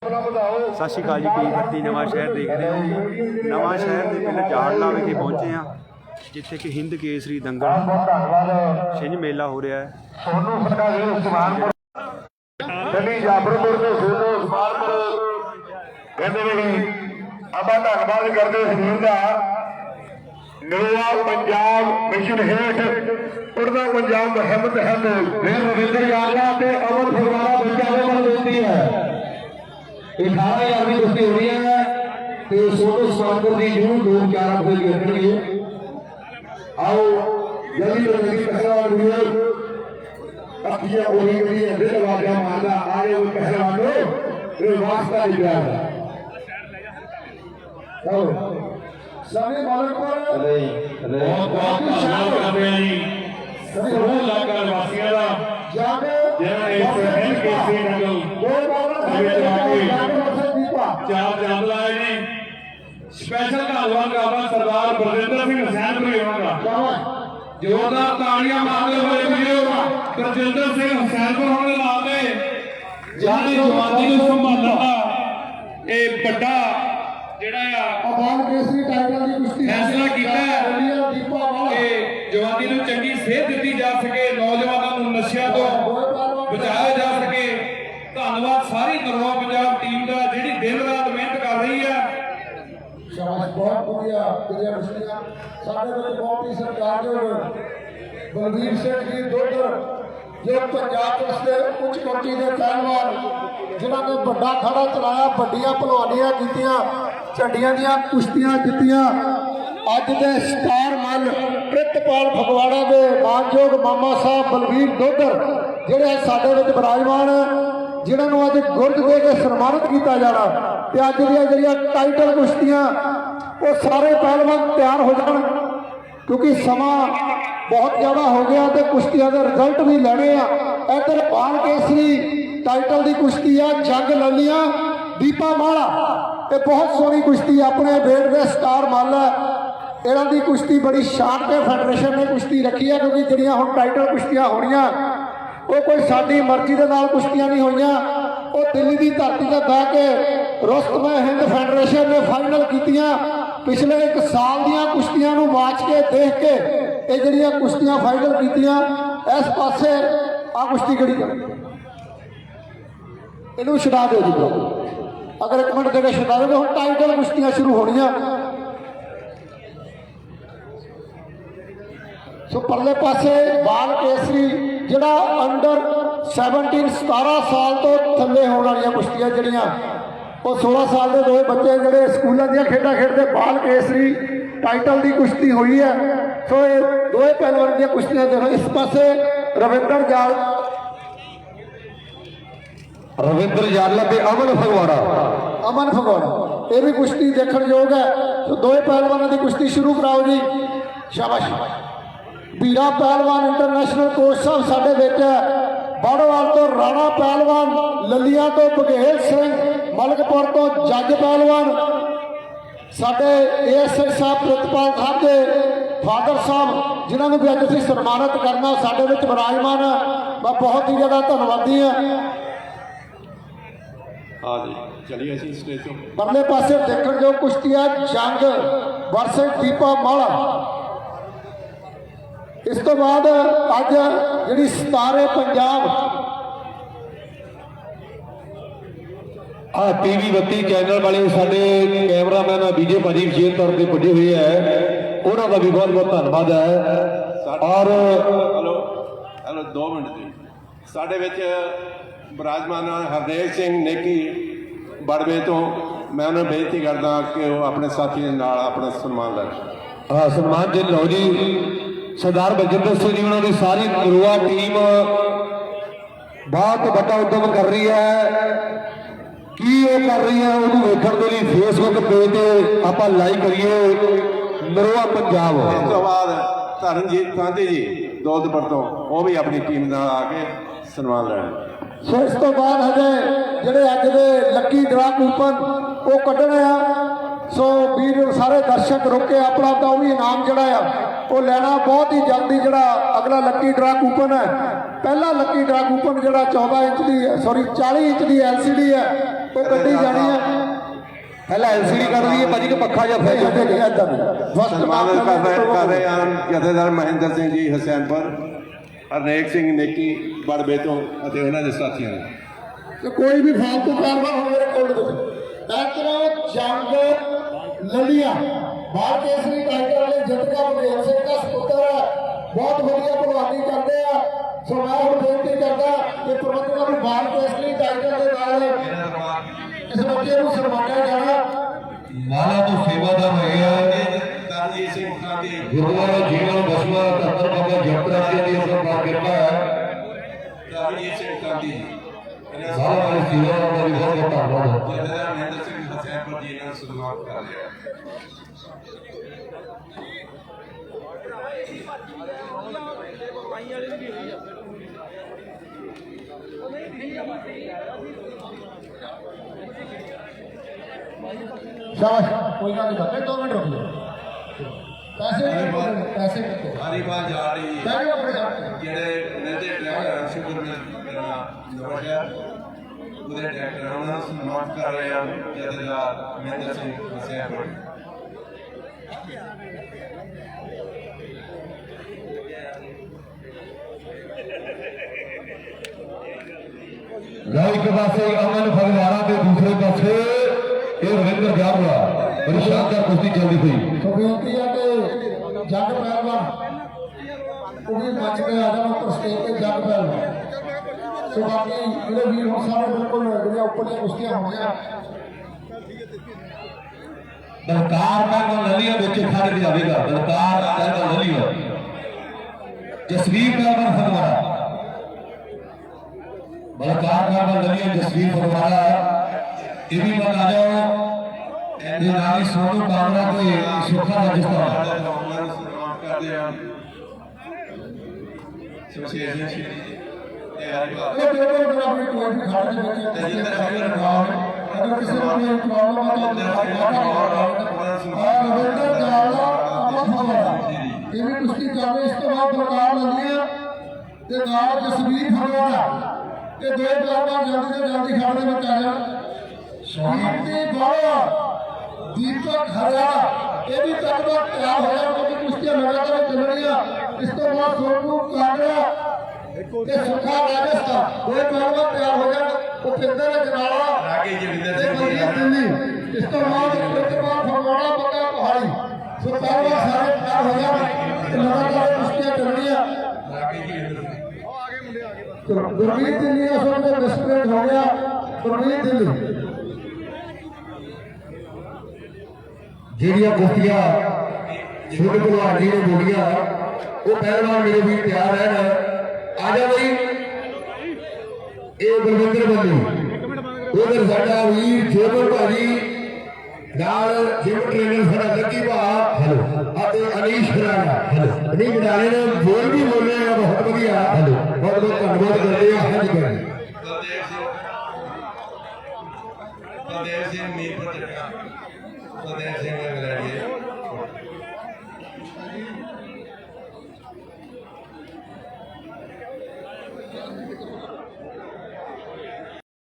सत श्री अकाल जी, पी भट्टी नवां शहर देख रहे हो। नवां शहर के पिंड जाड़ला विखे पहुंचे हैं, जिथे कि हिंद केसरी दंगल छिंज मेला हो रहा है। धन्यवाद करते नवा पंजाब मिशन हेठ उड़दा पंजाब मुहम्मद अहमद फिर रविंद्र यादव से अमर फगवाड़ा बच्चा बल देती है। 18,000 की कुश्ती हो रही है तो सोनू सुमानपुर की जरूर 2-4 रुपए की रखनी है। आओ जल्दी तो जल्दी पहलवान हुए अखियां बोली गई है दिल वाजा मारदा आए वो पहलवानों ये वास्ता नहीं गया है। सभी बालक पर बहुत बहुत धन्यवाद करते हैं जी सभी इलाका वासियों का जिन्होंने इस हिंद केसरी दंगल चार चांद लाए ने। स्पेशल धन्यवाद करता सरदार बलविंदर सिंह हुसैनपुरी होगा जोरदार तालियां मारते हुए वीडियो बलविंदर सिंह हुसैनपुर होने लाते जिन्होंने जवानी को संभालना ये बड़ा फैसला किया जवानी को चंगी सेहत दी जा सके, नौजवानों को नशिया तो बचाया जा सके। धन्यवाद सारी नरवा पंजाब टीम का जी दिन रात मेहनत कर रही है। बलबीर सिंह जी दोधर जो पंजाब उच्च कोटि के पहलवान जिन्होंने बड़ा खड़ा चलाया, बड़िया भलवानियां कीतियां, झंडियां दियां कुश्तियां जीतियां। अज के स्टार मल प्रितपाल फगवाड़ा के मानयोग मामा साहब बलबीर दोधर जिहड़े साडे विच विराजमान जिन्होंने अज गुरज दे के सन्मानित किया जाना ते अज दी जिहड़ियां टाइटल कुश्तियां वो सारे पहलवान तैयार हो जाण क्योंकि समा बहुत ज़्यादा हो गया तो कुश्तियां के रिजल्ट भी लेने आ। इधर बाल केसरी टाइटल की कुश्ती है जंग ललिया दीपा माला, ये बहुत सोहनी कुश्ती अपने बेट के स्टार मल है। इन्हों की कुश्ती बड़ी शान के फैडरेशन ने कुश्ती रखी है क्योंकि जिहड़ियां हुण टाइटल कुश्तियां होणियां वो कोई साडी मर्जी के नाल कुश्तियां नहीं होईयां, वो दिल्ली की धरती से बह के रुस्तमे हिंद फैडरेशन ने फाइनल कीतियां। पिछले 1 साल दियां कुश्तियां नूं वाच के देख के ये जिहड़ियां कुश्तियां फाइनल कीतियां। इस पासे आ कुश्ती किहड़ी इनू छुड़ा दो जी, अगर 1 मिनट देके छुड़ा दोगे हुण टाइटल कुश्तियां शुरू होणियां। सो परले पासे बाल केसरी जिहड़ा अंडर 17 17 साल तो थल्ले होने वाली कुश्तियां जिहड़ियां वो 16 साल के 2 बच्चे जिहड़े स्कूलों दी खेडां खेडदे बाल केसरी टाइटल की कुश्ती हुई है। सो ये 2 पहलवान दी कुश्तियां देखो। इस पासे रविंद्र जारला ते अमन फगवाड़ा ये भी कुश्ती देखने योग है। तो 2 पहलवानों की कुश्ती शुरू कराओ जी, शाबाश। बीरा पहलवान इंटरनेशनल कोच साहब साडे विच है। बाड़ोवाल तो राणा पहलवान, ललिया तो बघेल सिंह, मलकपुर तो जज पहलवान, साडे एएसआई साहब प्रितपाल साहब के फादर साहब जिन्होंने भी अज असीं सन्मानित करना साडे विच विराजमान है। मैं बहुत ही ज़्यादा धन्नवादी हाँ। परले पासे देखण जो कुश्ती है जंग वर्सेस दीपा माला। इस तो बाद अज जी सितारे पंजाब टीवी 32 चैनल वाले साडे कैमरामैन विजय भाजी विशेष तौर पर पुजे हुए है, उन्होंने का भी बहुत बहुत धन्यवाद है। और हेलो 2 मिनट जी साडे विच विराजमान हरदेव सिंह नेकी बड़वे तो मैं उन्हें बेनती करदा कि वो अपने साथी के नाल अपना सन्मान लें। हाँ सन्मान जी लो जी। सरदार बलजिंदर सिंह जी उन्होंने सारी नरुआ टीम बहुत बड़ा उद्यम कर रही है। की वो कर रही है उन्होंने वेखण के लिए फेसबुक पेज पर आप लाइक करिए नरुआ पंजाब। इस तो बाद धर्मजीत गांधी जी दौलतपुर तो वो भी अपनी टीम नाल आके सन्मान लैण। सो इस तो बाद हजे जिहड़े अज दे लकी ड्रा कूपन वो कढ़ने आ। सो वीर सारे दर्शक रुक के अपना तो भी इनाम जिहड़ा आ ਉਹ ਲੈਣਾ ਬਹੁਤ ਹੀ ਜਲਦੀ। ਜਿਹੜਾ ਅਗਲਾ ਲੱਕੀ ਡਰਾ ਕੂਪਨ ਹੈ, ਪਹਿਲਾ ਲੱਕੀ ਡਰਾ ਕੂਪਨ ਜਿਹੜਾ 14 ਇੰਚ ਦੀ ਸੌਰੀ 40 ਇੰਚ ਦੀ LCD ਹੈ, ਉਹ ਕੱਢੀ ਜਾਣੀ ਹੈ। ਪਹਿਲਾਂ LCD ਕੱਢ ਲਈਏ ਭਾਜੀ ਕਿ ਪੱਖਾ ਜਾਂ ਨਹੀਂ ਫਰਿੱਜ? ਨਹੀਂ ਏਦਾਂ ਨਹੀਂ। ਸਨਮਾਨਿਤ ਕਰ ਰਹੇ ਹਨ ਜਥੇਦਾਰ ਮਹਿੰਦਰ ਸਿੰਘ ਜੀ ਹਸੈਨਪੁਰ, ਹਰਨੇਕ ਸਿੰਘ ਨੇਕੀ ਬੜਬੇ ਤੋਂ ਅਤੇ ਉਹਨਾਂ ਦੇ ਸਾਥੀਆਂ ਨੂੰ। ਕਿ ਕੋਈ ਵੀ ਫਾਲਤੂ ਕਾਰਵਾ ਹੋ ਮੇਰੇ ਕੋਲ ਦੇ ਐਤਰਾ ਜੰਗ ਲਲੀਆਂ ਬਾਹਰ ਕੇਸਰੀ ਟਾਈਟਲ ਵਾਲੇ ਜਤਕਾ ਬਗੇਲ ਸਿੰਘ ਦਾ ਸਪੁੱਤਰ ਹੈ, ਬਹੁਤ ਵਧੀਆ ਭਲਵਾਨੀ ਕਰਦੇ ਆ। ਸੋ ਮੈਂ ਹੁਣ ਬੇਨਤੀ ਕਰਦਾ ਕਿ ਪ੍ਰਬੰਧਕਾਂ ਨੂੰ ਬਾਹਰ ਕੇਸਰੀ ਟਾਈਟਲ ਦੇ ਨਾਲ ਇਸ ਬੱਚੇ ਨੂੰ ਸਨਮਾਨਿਆ ਜਾਣਾ। ਮਾਲਾ ਤੋਂ ਸੇਵਾਦਾਰ ਹੋਏ ਆ ਤਰਨਜੀਤ ਸਿੰਘ ਖਾਦੀ ਗੁਰਦੁਆਰਾ ਜੀਵਨ ਬਸਵਾ ਧੰਦਰ ਬਾਬਾ ਜਪਰਾ ਜੀ ਦੀ ਅਸਲ ਬਾਤ ਕਿਰਪਾ ਹੈ। ਤਰਨਜੀਤ ਸਿੰਘ ਖਾਦੀ ਸਾਰਾ ਵਾਲੇ ਸੇਵਾਦਾਰਾਂ ਦਾ ਵੀ ਬਹੁਤ ਬਹੁਤ ਧੰਨਵਾਦ ਹੈ। ਜਥੇਦਾਰ ਮਹਿੰਦਰ ਸਿੰਘ ਹਸੈਨਪੁਰ ਜੀ ਨਾਲ ਸਨਮਾਨ ਕਰ ਰਹੇ ਹਨ। शाबाश, कोई गल नहीं करते, 2 मिनट रुक जाओ। पैसे कितने ਹਰੀਵਾਲ ਜਾ ਰਹੀ ਹੈ बैठो अपने साथ। ਜਿਹੜੇ ਨੰਦੇ ਡਾਇਰੈਕਟਰ ਸ਼ੁਕਰ ਕਰਨਾ ਨਵਾਂ ਸ਼ਹਿਰ ਉਹਦੇ ਡਾਇਰੈਕਟਰ ਉਹਨਾਂ ਨੂੰ ਸਨਮਾਨ ਕਰ ਰਹੇ ਹਨ ਜਥੇਦਾਰ ਮਹਿੰਦਰ ਸਿੰਘ ਹਸੈਨਪੁਰ। ਲਓ ਇੱਕ ਪਾਸੇ ਅਮਨ ਫਗਵਾੜਾ ਤੇ ਦੂਸਰੇ ਪਾਸੇ ਇਹ ਰਵਿੰਦਰ ਜਾਮਲਾ ਬੜੀ ਸ਼ਾਨਦਾਰ ਕੁਸ਼ਤੀ ਚੱਲਦੀ ਪਈ। तो बेनती है कि जग पहलवान वो भी बच के आ जाना तो स्टेज पे जग पहलवान। तो बाकी मेरे वीर हम सारे बिल्कुल दुनिया ऊपर की कुश्तियां हो गया। ਬਲਕਾਰ ਪਹਿਲਵਾਨ ਲਲੀਆ ਵਿੱਚ ਖੜ ਜਾਵੇਗਾ। ਬਲਕਾਰ ਪਹਿਲਵਾਨ ਲਲੀਆ, ਜਸਵੀਰ ਪਹਿਲਵਾਨ ਫਗਵਾੜਾ। ਬਲਕਾਰ ਪਹਿਲਵਾਨ ਲਲੀਆ, ਜਸਵੀਰ ਫਗਵਾੜਾ। ਇਹ ਵੀ ਬਤਾ ਜਾਓ ਇਹ ਨਾਲ ਹੀ ਸੋਨੂ ਕਾਮਰਾ ਕੋਈ ਸੁੱਖਾ ਰਾਜਸਥਾਨ। ਉਹਨਾਂ ਨੂੰ ਸਨਮਾਨ ਕਰਦੇ ਹਨ ਸ਼ਮਸ਼ੇਰ ਸਿੰਘ ਸ਼ੇਰੀ ਜੀ ਤੇ ਹਰੀਵਾਲ। ये देखो अगर अपनी कोई भी खाने में कुश्तियां कर रहा है, अगर किसी को कोई प्रॉब्लम है तो रविंदर जावला अमन फगवाड़ा ये भी कुश्ती कर रहे। इस तो बाद बलकार ललिया ते नाल जसवीर फगवाड़ा ये 2 पहलवान जल्दी से जल्दी खाने में आ जाए। दीप्ति गौड़ा, दीपक हरियाणा ये भी तकड़ा तैयार हो जाए क्योंकि कुश्तियां लगातार चल रही है। इस तो बाद सोनू कांगड़ा ते सुखा राजस्थान 2 पहलवान तैयार हो जाए। उपेंद्र जनाला रागी जविंदर ते सिंह जी बलजीत दिल्ली इस तो बाद प्रिंसिपल फगवाड़ा बक्का पहाड़ी। सो पहलवान सारे तैयार हो जाए। लगातार कुश्तियां चल रही है। रागी जी तो गुरमीत दिल्ली असल में रेस्टोरेंट हो गया। गुरमीत दिल्ली ਜਿਹੜੀਆਂ ਕੁਸ਼ਤੀਆਂ ਛੋਟੇ ਭਲਵਾਨ ਜੀ ਨੇ ਬੋਲੀਆਂ ਉਹ ਪਹਿਲਵਾਨ ਮੇਰੇ ਵੀ ਤਿਆਰ ਰਹਿਣ। ਆ ਜਾ ਬਈ ਇਹ ਬਲਵਿੰਦਰ ਬੱਲੂ ਉਧਰ ਸਾਡਾ ਵੀਰ ਜੇਬਰ ਭਾਜੀ ਨਾਲ ਜਿਮ ਟ੍ਰੇਨਰ ਸਾਡਾ ਲੱਕੀ ਭਾ ਹੈਲੋ ਅਤੇ ਅਨੀਸ਼ ਖਰਾਣਾ ਹੈਲੋ। ਅਨੀਸ਼ ਖਰਾਣੇ ਨੇ ਬੋਲ ਵੀ ਬੋਲੇ ਆ ਬਹੁਤ ਵਧੀਆ ਹੈਲੋ। ਬਹੁਤ ਬਹੁਤ ਧੰਨਵਾਦ ਕਰਦੇ ਆ। ਹਾਂਜੀ ਕਰਦੇ ਬਲਦੇਵ ਸਿੰਘ ਮੀਰਪੁਰ ਚੱਕਾ ਬਲਦੇਵ ਸਿੰਘ ਇੰਗਲੈਂਡ